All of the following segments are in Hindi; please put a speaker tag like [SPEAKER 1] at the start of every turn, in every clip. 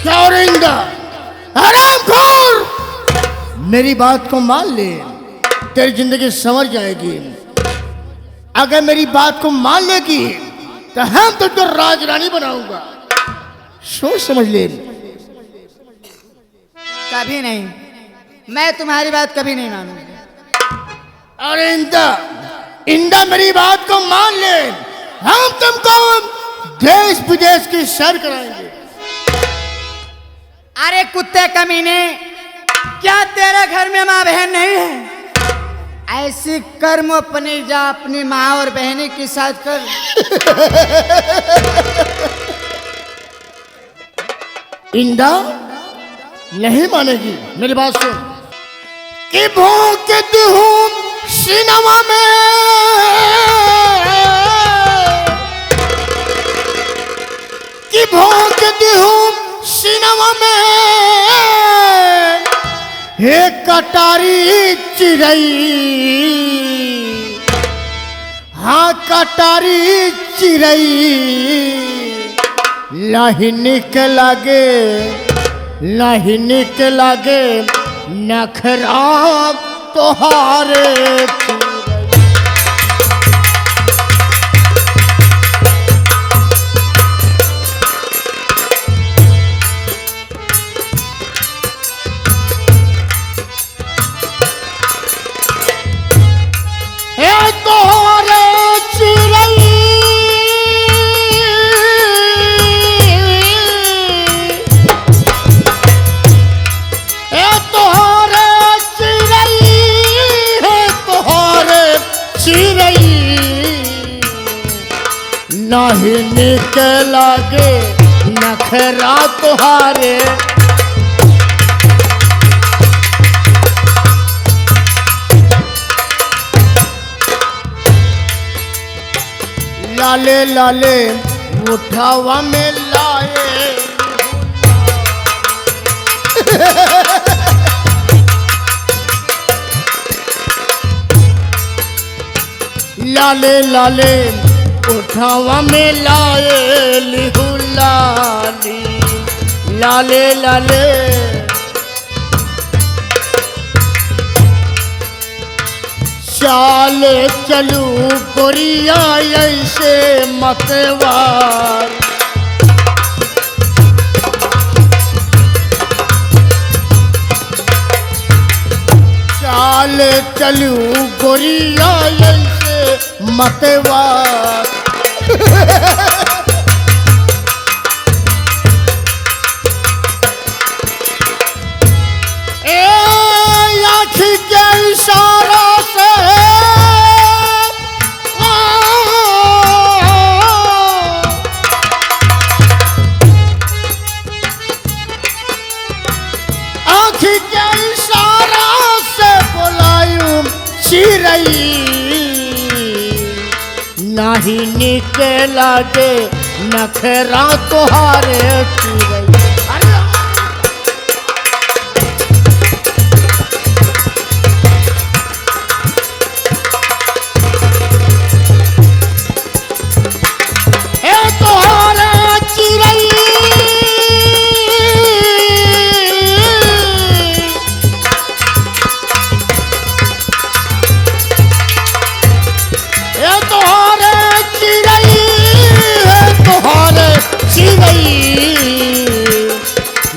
[SPEAKER 1] क्या औरिंदा हरामखोर, मेरी बात को मान ले, तेरी जिंदगी संवर जाएगी। अगर मेरी बात को मान लेगी तो हम तुझको राजरानी बनाऊंगा, सोच समझ ले।
[SPEAKER 2] कभी नहीं, मैं तुम्हारी बात कभी नहीं मानूंगी।
[SPEAKER 1] अरे इंदा मेरी बात को मान ले, हम तुमको देश विदेश की सैर कराएंगे।
[SPEAKER 2] अरे कुत्ते कमीने, क्या तेरे घर में माँ बहन नहीं है? ऐसी कर्म अपनी जा अपनी माँ और बहनी के साथ कर।
[SPEAKER 1] इंदा नहीं मानेगी, मेरी बात सुन। कि भोंकती हूँ सिनेमा में, कि भोंकती हूँ सिनेमा में, एक कटारी चिड़ई, हाँ कटारी चिड़ई, लाहिनी के लागे, लाहिनी के लागे नखरा तोहारे। नहीं निकलागे नखरा तुहारे, लाले लाले उठावा में लाए। लाले लाले उठावा में लाए लिहू लाली, लाले लाले चाल चलू गोरिया ऐसे मतवार, चाल चलू गोरिया ऐसे मतवार। ए आँखी के इशारा से आँखी के इशारा से बोलायूं चिड़ई, नहीं निकलागे नखरा तुहारे चिड़ई।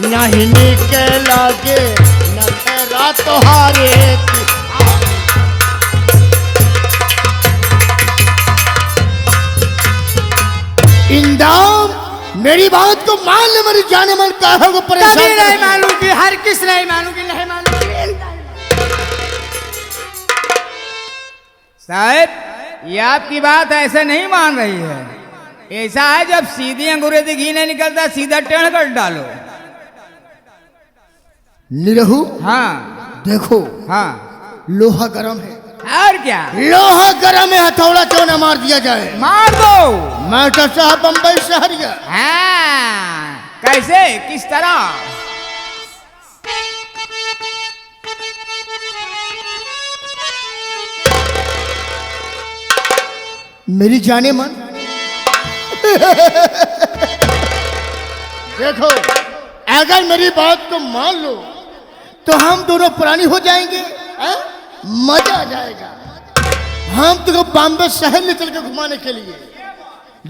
[SPEAKER 1] नहीं निकलागे नखरा तुहारे। इंदाम मेरी बात को मान ले, मेरी जाने मन काहे को परेशान
[SPEAKER 2] नहीं मानूंगी, हर किस नहीं मानूंगी, नहीं मानूंगी। साहब ये आपकी बात ऐसे नहीं मान रही है। ऐसा है जब सीधी अंगूरी घी नहीं निकलता सीधा टेढ़ कर डालो।
[SPEAKER 1] निरहू
[SPEAKER 2] हाँ
[SPEAKER 1] देखो,
[SPEAKER 2] हाँ
[SPEAKER 1] लोहा गरम है।
[SPEAKER 2] और क्या,
[SPEAKER 1] लोहा गरम है, हथौड़ा क्यों ना मार दिया जाए?
[SPEAKER 2] मार दो।
[SPEAKER 1] मैं तो साहब बम्बई शहरिया।
[SPEAKER 2] हाँ कैसे, किस तरह?
[SPEAKER 1] मेरी जाने मन देखो अगर मेरी बात को मान लो तो हम दोनों प्राणी हो जाएंगे, मजा आ जाएगा। हम तुमको बॉम्बे शहर ले चल के घुमाने के लिए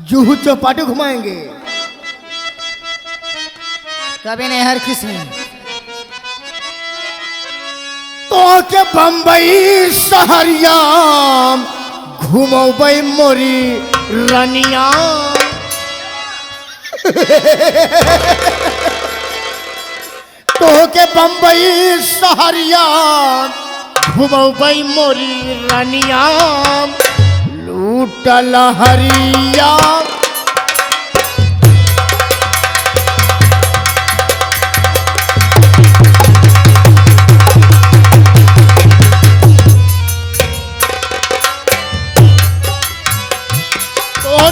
[SPEAKER 1] जुहू चौपाटी घुमाएंगे।
[SPEAKER 2] कभी नहीं, हर किस में
[SPEAKER 1] तो के बम्बई शहरिया घुमौबई मोरी रनिया। तो के बम्बई शहरिया घुमौबई मोरी रनिया। लूटल हरिया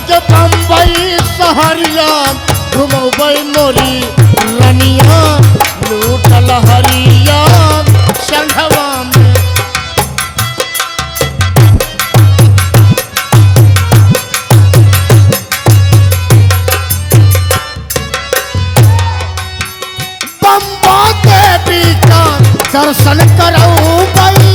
[SPEAKER 1] तो बम्बई शहरिया घुमौबई मोरी रनिया। लूटल हरिया संघवा में बम्बा देवी का दर्शन कराऊं भाई।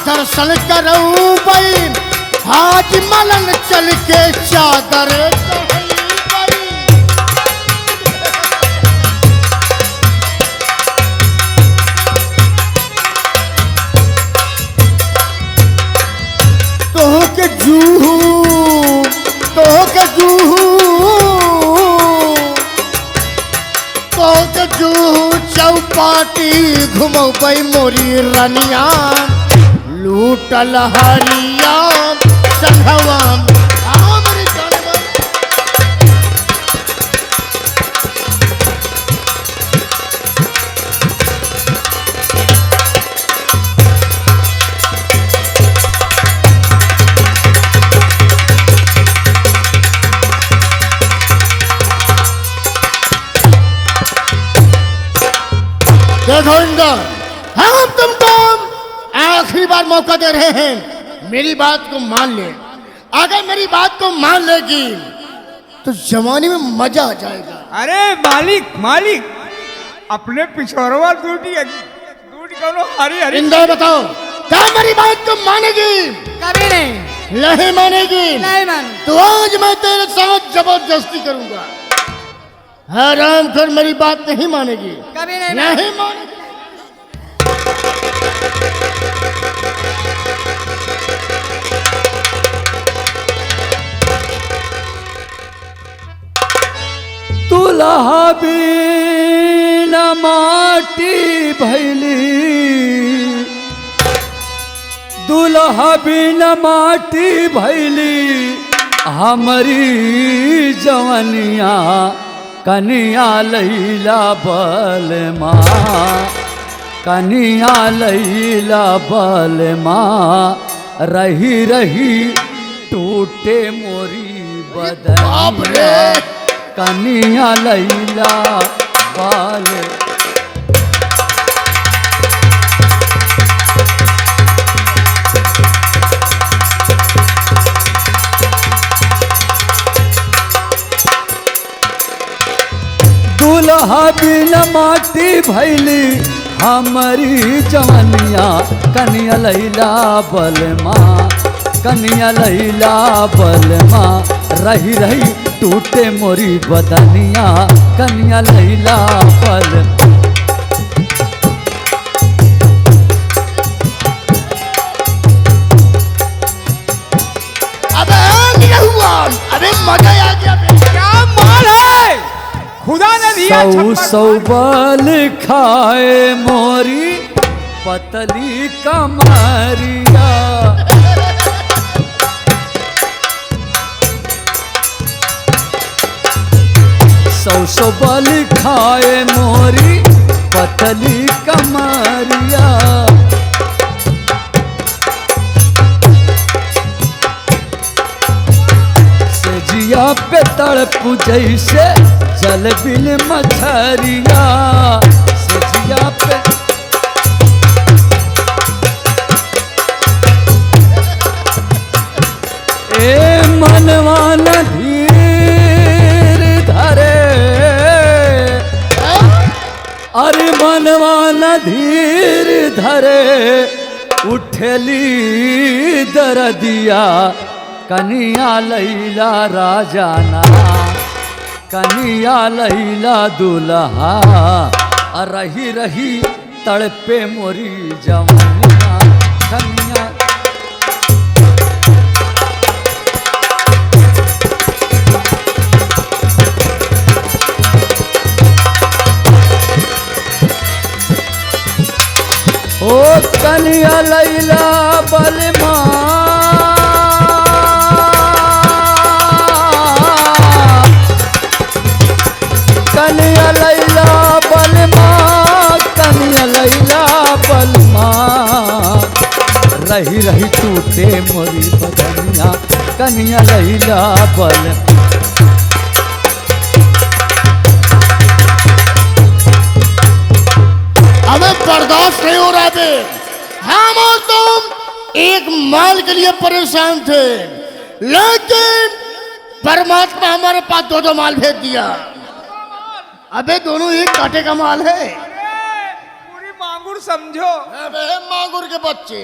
[SPEAKER 1] दर्शन करूं भाई, हाथ मलन चल के चादर तो के जूहू चौपाटी घुमौबई मोरी रनिया। लूटल हरिया संघवा मेरी जानवर। देखो इंदर, हम तुमको आखिरी बार मौका दे रहे हैं, मेरी बात को मान ले। अगर मेरी बात को मान लेगी तो जवानी में मजा आ जाएगा।
[SPEAKER 3] अरे मालिक अपने पिछोरवा दूटी करो हरी हरी।
[SPEAKER 1] इंदर बताओ, क्या मेरी बात को मानेगी?
[SPEAKER 2] कभी नहीं।
[SPEAKER 1] नहीं मानेगी?
[SPEAKER 2] नहीं मान।
[SPEAKER 1] तो आज मैं तेरे साथ जबरदस्ती करूंगा। हराम कर मेरी बात नहीं मानेगी?
[SPEAKER 2] कभी नहीं।
[SPEAKER 1] नहीं मानेगी।
[SPEAKER 4] दुल्हा बिना माटी भैली, दुल्हा बिना माटी भैली हमारी जवनिया। कनिया लैला बलमा, कनिया लैला बलमा। रही रही टूटे मोरी बदनिया। कनिया लैला बाल। दुल्हा बिना माटी भैली हमारी जवनिया। कनिया लैला बलमा, कनिया लैला बलमा। रही रही टूटे मोरी बदनिया। कनिया लैला बलमा।
[SPEAKER 1] अबे मजा आ गया।
[SPEAKER 3] क्या माल है, खुदा ने दिया।
[SPEAKER 4] सौ बल खाए मोरी पतली कमरिया। सौ बल खाए मोरी पतली कमरिया। सजिया पे तड़प जैसे जल बिन मछरिया। सजिया पे धीर धरे उठेली दरदिया कनिया लैला राजाना कनिया लैला दुल्हा रही रही तड़पे मोरी जवनिया कनिया। ओ कनिया लैला बलमा कनिया लैला बलमा कनिया लैला बलमा रही रही टूटे मोरी बदनिया कनिया लैला बलमा।
[SPEAKER 1] हमें बर्दाश्त नहीं हो रहा थे। हम और तुम एक माल के लिए परेशान थे, लेकिन परमात्मा हमारे पास दो दो माल भेज दिया। अबे दोनों एक कांटे का माल है।
[SPEAKER 3] पूरी मांगुर समझो।
[SPEAKER 1] अबे मांगुर के बच्चे,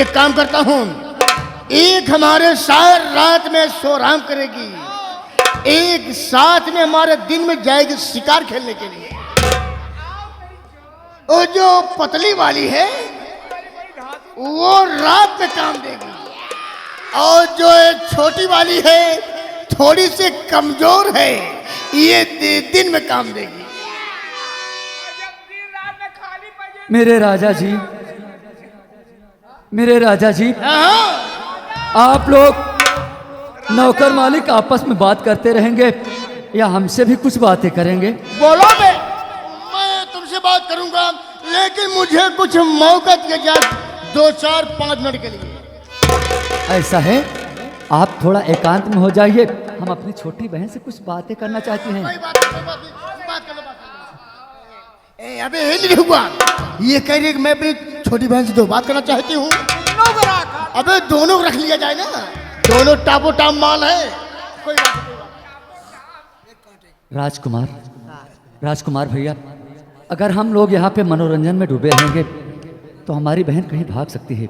[SPEAKER 1] एक काम करता हूँ, एक हमारे साथ रात में सोराम करेगी, एक साथ में हमारे दिन में जाएगी शिकार खेलने के लिए। वो जो पतली वाली है वो रात में काम देगी, और जो एक छोटी वाली है थोड़ी सी कमजोर है, ये दिन में काम देगी।
[SPEAKER 4] मेरे राजा जी, मेरे राजा जी, आप लोग नौकर मालिक आपस में बात करते रहेंगे या हमसे भी कुछ बातें करेंगे?
[SPEAKER 1] बोलो बे, मैं तुमसे बात करूंगा, लेकिन मुझे कुछ मौका दिया जाए 2 4 5 मिनट के लिए।
[SPEAKER 4] ऐसा है, आप थोड़ा एकांत में हो जाइए, हम अपनी छोटी बहन से कुछ बातें करना चाहते हैं।
[SPEAKER 1] कोई बात नहीं, बात कर लो। ए, अबे नहीं हुआ, ये कह रही है कि मैं अपनी छोटी बहन से दो बात करना चाहती हूँ। अबे दोनों रख लिया जाए ना, दोनों टापो टाप माल है। कोई बात नहीं।
[SPEAKER 4] राजकुमार, राजकुमार भैया, अगर हम लोग यहाँ पे मनोरंजन में डूबे रहेंगे तो हमारी बहन कहीं भाग सकती है।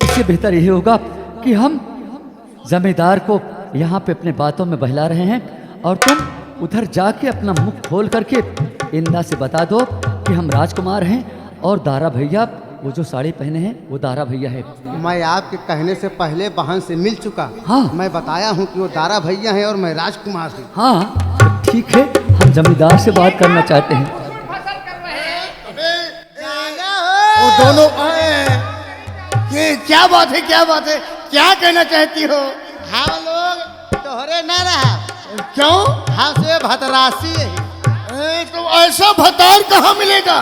[SPEAKER 4] इससे बेहतर यही होगा कि हम जमींदार को यहाँ पे अपने बातों में बहला रहे हैं, और तुम उधर जाके अपना मुख खोल करके इंदा से बता दो कि हम राजकुमार हैं, और दारा भैया वो जो साड़ी पहने हैं वो दारा भैया है।
[SPEAKER 2] मैं आपके कहने से पहले बहन से मिल चुका।
[SPEAKER 4] हाँ।
[SPEAKER 2] मैं बताया हूँ कि वो दारा भैया हैं और मैं राजकुमार हूँ।
[SPEAKER 4] हाँ तो ठीक है, हम जमींदार से बात करना चाहते हैं।
[SPEAKER 1] वो दोनों ये क्या बात है, क्या बात है, क्या कहना चाहती हो?
[SPEAKER 2] हम लोग तोहरे न रहा,
[SPEAKER 1] क्यों?
[SPEAKER 2] हमसे भतरासी है।
[SPEAKER 1] तो ऐसा भतार कहाँ मिलेगा?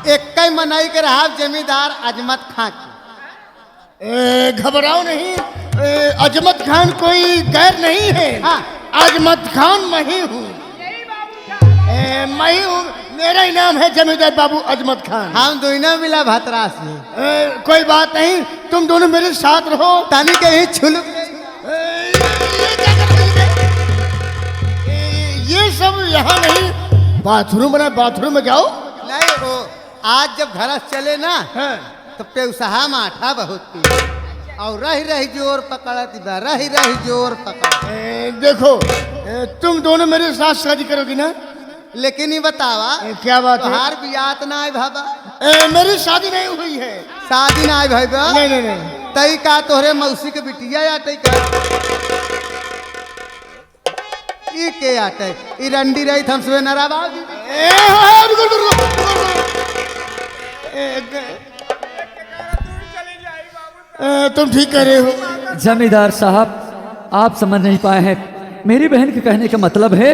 [SPEAKER 2] एक मनाई के रहा जमींदार अजमत खां की।
[SPEAKER 1] घबराओ नहीं, अजमत खान कोई गैर नहीं है।
[SPEAKER 2] हाँ।
[SPEAKER 1] अजमत खान मैं ही हूँ, मैं ही हूँ, मेरा ही नाम है जमींदार बाबू अजमत खान।
[SPEAKER 2] हम दोनों मिला भतरासी।
[SPEAKER 1] कोई बात नहीं, तुम दोनों मेरे साथ रहो।
[SPEAKER 2] तनी कहीं छुलुक
[SPEAKER 1] ये क्या कर रही है? ये सब यहाँ नहीं, बाथरूम बना, बाथरूम में जाओ।
[SPEAKER 2] नहीं, वो आज जब घर चले ना
[SPEAKER 1] हाँ।
[SPEAKER 2] तो पेउसहा माठा बहुत पी और रही रही जोर पकड़ती बा, रही रही जोर पकड़।
[SPEAKER 1] देखो, तुम दोनों मेरे साथ शादी करोगी ना?
[SPEAKER 2] लेकिन ये बतावा
[SPEAKER 1] क्या बात है?
[SPEAKER 2] तोहार बियात ना आए भाबा?
[SPEAKER 1] मेरी शादी नहीं हुई है।
[SPEAKER 2] शादी ना आए भाई बा?
[SPEAKER 1] नहीं नहीं नहीं।
[SPEAKER 2] तई का तोहरे मौसी के बिटिया या तई का ई के आटे ई रंडी रही हम सुबह नराबा।
[SPEAKER 1] तुम ठीक कह रहे हो।
[SPEAKER 4] जमींदार साहब, आप समझ नहीं पाए हैं, मेरी बहन के कहने का मतलब है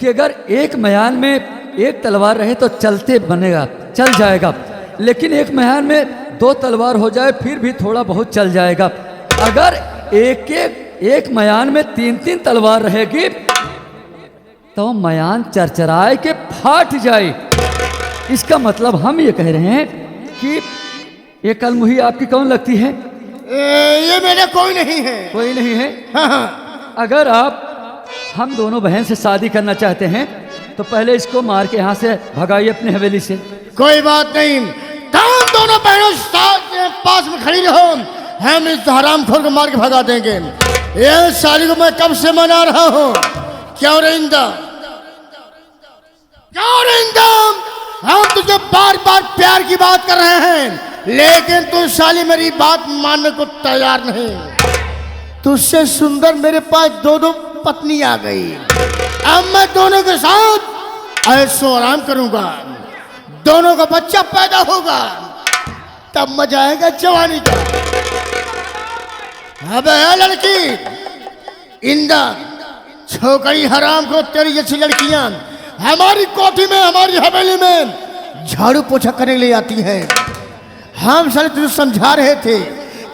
[SPEAKER 4] कि अगर एक मयान में एक तलवार रहे तो चलते बनेगा, चल जाएगा, लेकिन एक मयान में 2 तलवार हो जाए फिर भी थोड़ा बहुत चल जाएगा। अगर एक मयान में 3 तलवार रहेगी तो मयान चरचराए के फाट जाए। इसका मतलब हम ये कह रहे हैं कि ये कलमुही आपकी कौन लगती है?
[SPEAKER 1] ये मेरा कोई नहीं है।
[SPEAKER 4] कोई नहीं है?
[SPEAKER 1] हाँ।
[SPEAKER 4] अगर आप हम दोनों बहन से शादी करना चाहते हैं तो पहले इसको मार के यहाँ से भगाइए अपनी हवेली से।
[SPEAKER 1] कोई बात नहीं, तुम दोनों बहनों साथ पास में खड़ी रहो, हम इस हरामखोर को मार के भगा देंगे। ये साली को मैं कब से मना रहा हूँ। क्यों रविंदा, क्यों रविंदा, हम तुझे बार बार प्यार की बात कर रहे हैं, लेकिन तू साली मेरी बात मानने को तैयार नहीं। तुझसे सुंदर मेरे पास दो दो पत्नी आ गई। अब मैं दोनों के साथ ऐसो आराम करूंगा, दोनों का बच्चा पैदा होगा, तब मजा आएगा जवानी का। अबे लड़की इंदा, छोकरी हराम को, तेरी जैसी लड़कियां हमारी कोठी में, हमारी हवेली में झाड़ू पोछा करने के लिए आती है। हम साले तुझे समझा रहे थे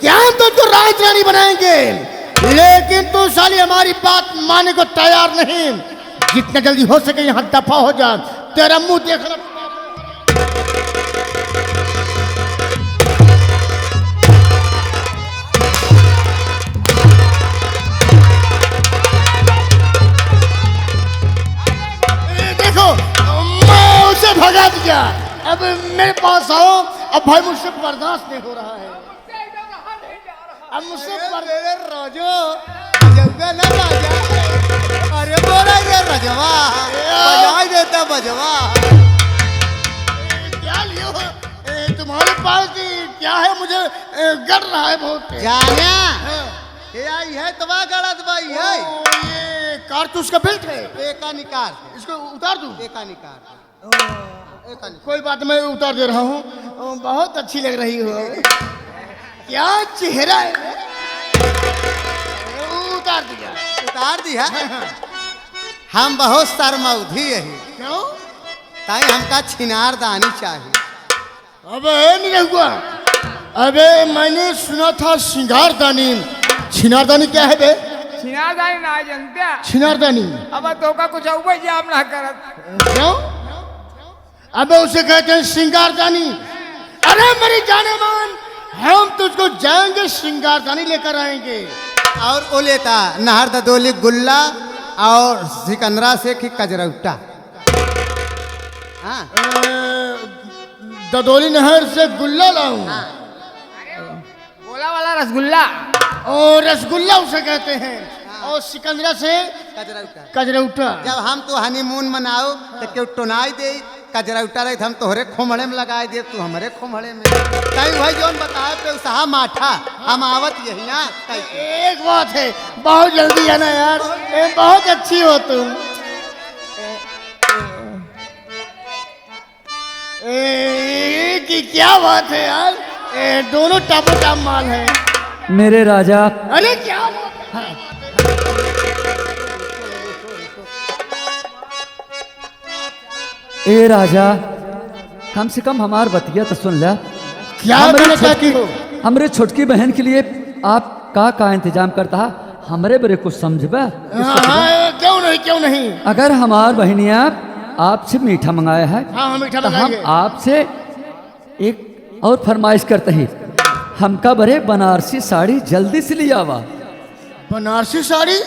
[SPEAKER 1] कि हम तुझको राज रानी बनाएंगे, लेकिन तू साली हमारी बात मानने को तैयार नहीं। जितना जल्दी हो सके यहाँ दफा हो जा, तेरा मुंह देखना। देखो मैं उसे भगा दिया, अब मेरे पास आओ। अब भाई मुझसे बर्दाश्त नहीं हो रहा है, अब मुझसे
[SPEAKER 2] राजो ना बाजा, अरे बोला ये रजवा बजा देता बजवा।
[SPEAKER 1] क्या लियो तुम्हारे पास क्या है, मुझे गड़ रहा है बहुत।
[SPEAKER 2] जाना ये आई है तवा गलत भाई है,
[SPEAKER 1] ये कारतूस का बेल्ट है,
[SPEAKER 2] एका निकाल,
[SPEAKER 1] इसको उतार दूं?
[SPEAKER 2] एका निकाल, एका निकाल।
[SPEAKER 1] कोई बात, मैं उतार दे रहा हूँ। बहुत अच्छी लग रही हो, क्या चेहरा है। उतार दिया,
[SPEAKER 2] उतार दी है। हम बहुत शर्मौधी है,
[SPEAKER 1] क्यों?
[SPEAKER 2] ताई हमका छिनार दानी चाहिए।
[SPEAKER 1] अबे नहीं हुआ, अबे मैंने सुना था श्रृंगारदानी, छिनारदानी क्या है बे?
[SPEAKER 3] छिनादानी ना जानते
[SPEAKER 1] छिनारदानी
[SPEAKER 3] अब तो का कुछ हुआ जी आप ना करत।
[SPEAKER 1] क्यों? अबे उसे कहते हैं श्रृंगारदानी। अरे मेरी जाने मान, हम तुझको जाएंगे श्रृंगारदानी लेकर आएंगे।
[SPEAKER 2] और वो लेता नहर ददोली गुल्ला और सिकंदरा से की कजरौटा। हाँ
[SPEAKER 1] ददोली नहर से गुल्ला लाऊं।
[SPEAKER 3] गोला वाला रसगुल्ला,
[SPEAKER 1] और रसगुल्ला उसे कहते हैं, और सिकंदरा से
[SPEAKER 2] कजरौटा।
[SPEAKER 1] कजरौटा।
[SPEAKER 2] जब हम तो हनीमून मनाओ तो क्यों टोनाई दे, कजरौटा रहे हम तोहरे खोमड़े में लगाए दे, तू हमारे खोमड़े में। कई भाई जोन बताए पे उसहा माठा, हम आवत यही ना।
[SPEAKER 1] एक बात है, बहुत जल्दी आना यार, बहुत अच्छी हो तुम। कि क्या बात है यार, दोनों टापो टाप माल है
[SPEAKER 4] मेरे राजा।
[SPEAKER 1] अरे क्या बात है?
[SPEAKER 4] ए राजा, कम से कम हमार बतिया तो सुन ला।
[SPEAKER 1] क्या कहना चाहती हो?
[SPEAKER 4] हमरे छोटकी बहन के लिए आप का इंतजाम करता, हमरे बरे कुछ समझबा।
[SPEAKER 1] क्यों नहीं, क्यों नहीं।
[SPEAKER 4] अगर हमार बहनिया आपसे मीठा मंगाया है,
[SPEAKER 1] हाँ मीठा
[SPEAKER 4] तो हम
[SPEAKER 1] मंगाएंगे।
[SPEAKER 4] आपसे एक और फरमाइश करते हैं, हमका बरे बनारसी साड़ी जल्दी से लिया आवा।
[SPEAKER 1] बनारसी साड़ी?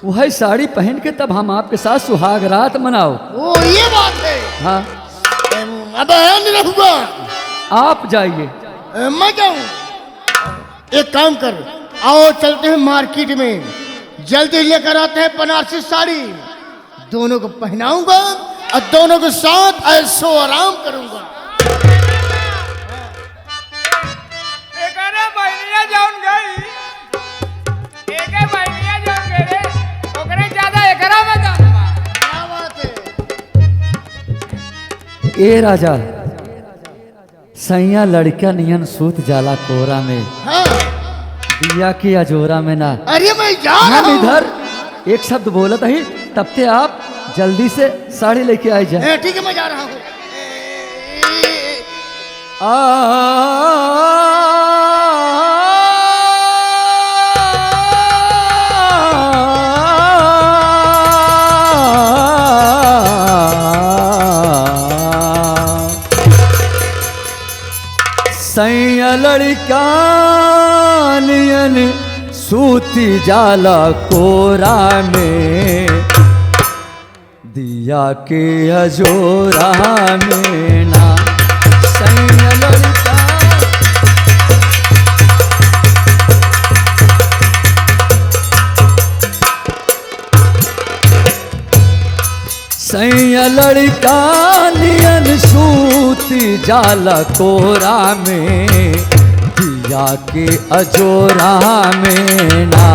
[SPEAKER 4] वही साड़ी पहन के तब हम आपके साथ सुहाग रात मनाओ।
[SPEAKER 1] ओ ये बात है।
[SPEAKER 4] हाँ
[SPEAKER 1] अब नहीं रहूंगा,
[SPEAKER 4] आप जाइए।
[SPEAKER 1] मैं जाऊं? एक काम कर, आओ चलते हैं मार्केट में, जल्दी लेकर आते हैं बनारसी साड़ी, दोनों को पहनाऊंगा और दोनों के साथ ऐसो आराम करूंगा।
[SPEAKER 3] बहनिया जाऊन गई, एक बहनिया जाऊन गई रे, ओकरे ज्यादा एकरा में दाम बा।
[SPEAKER 1] क्या बात है?
[SPEAKER 4] ए राजा, सैया लड़का नियन सूत जाला कोरा में,
[SPEAKER 1] हाँ
[SPEAKER 4] दिया की अजोरा में ना।
[SPEAKER 1] अरे मैं जा रहा
[SPEAKER 4] हम
[SPEAKER 1] हूं।
[SPEAKER 4] इधर एक शब्द बोलत ही, तब ते आप जल्दी से साड़ी लेके आए जाए।
[SPEAKER 1] ठीक है मैं जा रहा हूँ।
[SPEAKER 4] सैया लड़का नियन सूती जाला कोरा में, दिया के अजोरा में ना। लड़का नियन सूती जाला कोरा में दिया के अजोरा में ना।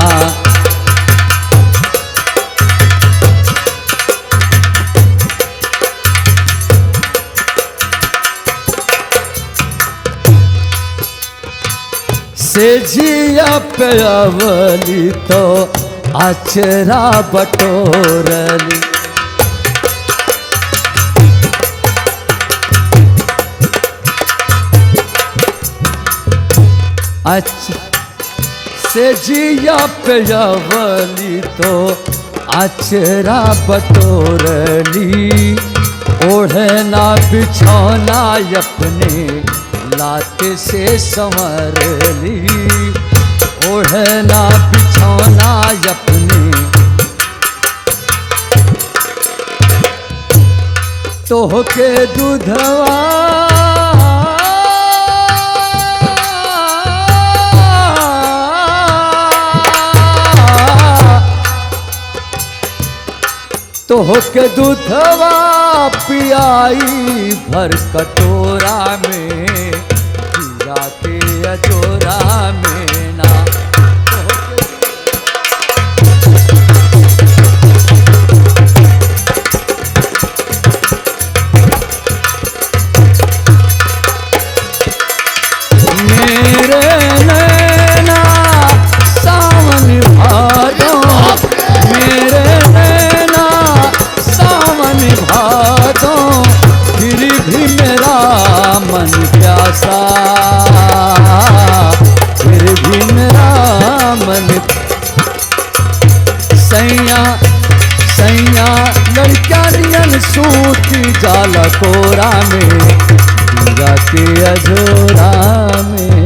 [SPEAKER 4] से जिया पे अवली तो अचरा बटोरली। से जिया पे अवली तो अचरा बटोरली। ओढ़ना बिछौना अपने लाते से संवर ली। ओढ़ना बिछौना अपने तो के दूधवा तो के दूधवा पियाई भर कटोरा में दिया के अजोरा में ना। मेरे नैना सावन भादो, मेरे नैना सावन भादो, फिर भी मेरा मन प्यासा, फिर भी मेरा मन। सैया सैया लड़का नियन सूती जाला कोरा में दिया के अजोरा में।